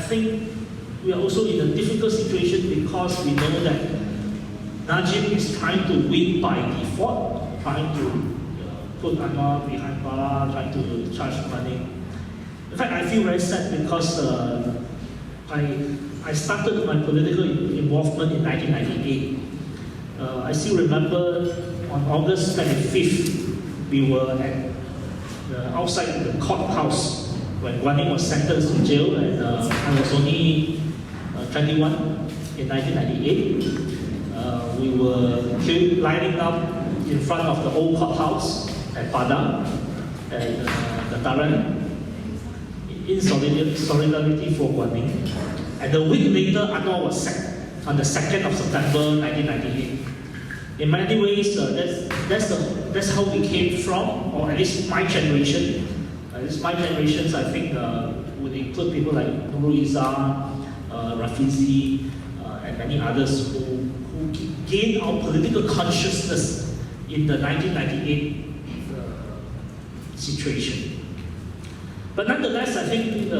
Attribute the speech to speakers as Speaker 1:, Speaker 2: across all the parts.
Speaker 1: think we are also in a difficult situation because we know that Najib is trying to win by default, trying to put Anwar behind bars, trying to charge money. In fact, I feel very sad because I started my political involvement in 1998. I still remember on August 25th, we were at outside the courthouse when Guan Eng was sentenced to jail, and I was only 21 in 1998. We were lining up in front of the old courthouse at Padang, and the Taran, in solidarity for Guan Eng. And a week later, Anwar was sacked on the 2nd of September 1998. In many ways, that's how we came from, or at least my generation. At least my generations, I think, would include people like Nurul, Rafizi, and many others who gained our political consciousness in the 1998 situation. But nonetheless, I think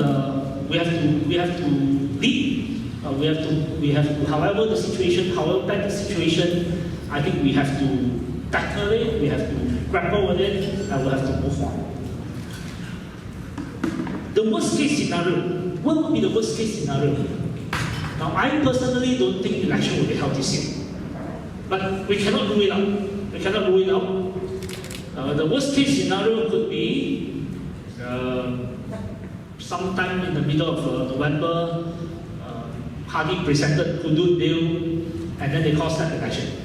Speaker 1: we have to lead. We have to, however the situation, however bad the situation, I think we have to tackle it, we have to grapple with it, and we have to move on. The worst case scenario, what would be the worst case scenario? Now, I personally don't think election will be held this year. But we cannot rule it out. We cannot rule it out. The worst case scenario could be sometime in the middle of November, Hadi presented Hudud Bill, and then they called snap election.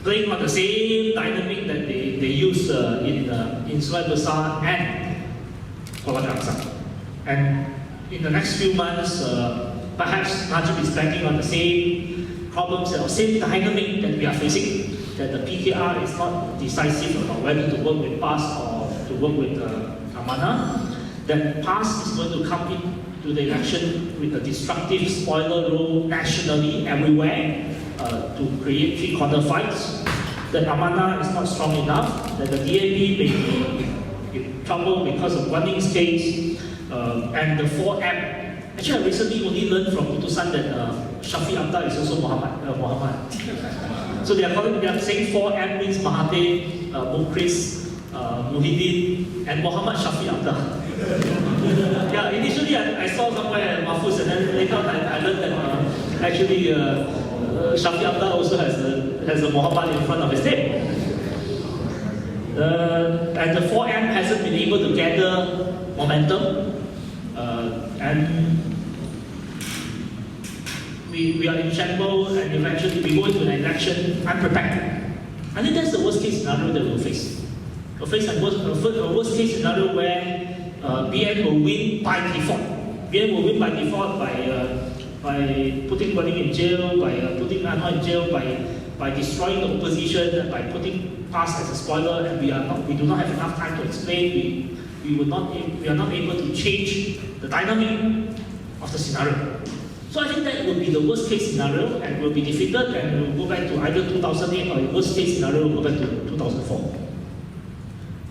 Speaker 1: Playing on the same dynamic that they use in Sungai Besar and Kuala Kangsar. And in the next few months, perhaps Najib is banking on the same problems or same dynamic that we are facing, that the PKR is not decisive about whether to work with PAS or to work with Amanah, that PAS is going to come into the election with a destructive spoiler role nationally everywhere to create three-corner fights, that Amanah is not strong enough, that the DAP may be in trouble because of Guan Eng's case, and the 4M. Actually, I recently only learned from Putusan that Shafiq Abdul is also Muhammad. So they are saying 4M means Mahathir, Mukhris, Muhyiddin, and Muhammad Shafiq Abdul. Yeah, initially I saw somewhere Mahfuz, and then later I learned that actually Shafiq Abdul also has a Muhammad in front of his name. And the 4M hasn't been able to gather momentum, and we are in shambles, and eventually we go into an election unprepared. I think that's the worst case scenario that we'll face. We'll face a worst case scenario where BN will win by default. BN will win by default by putting Guan Eng in jail, by putting Anwar in jail, by destroying the opposition, by putting PAS as a spoiler, and we do not have enough time to explain. We are not able to change the dynamic of the scenario. So I think that will be the worst case scenario, and we'll be defeated, and we'll go back to either 2008 or the worst case scenario, we'll go back to 2004.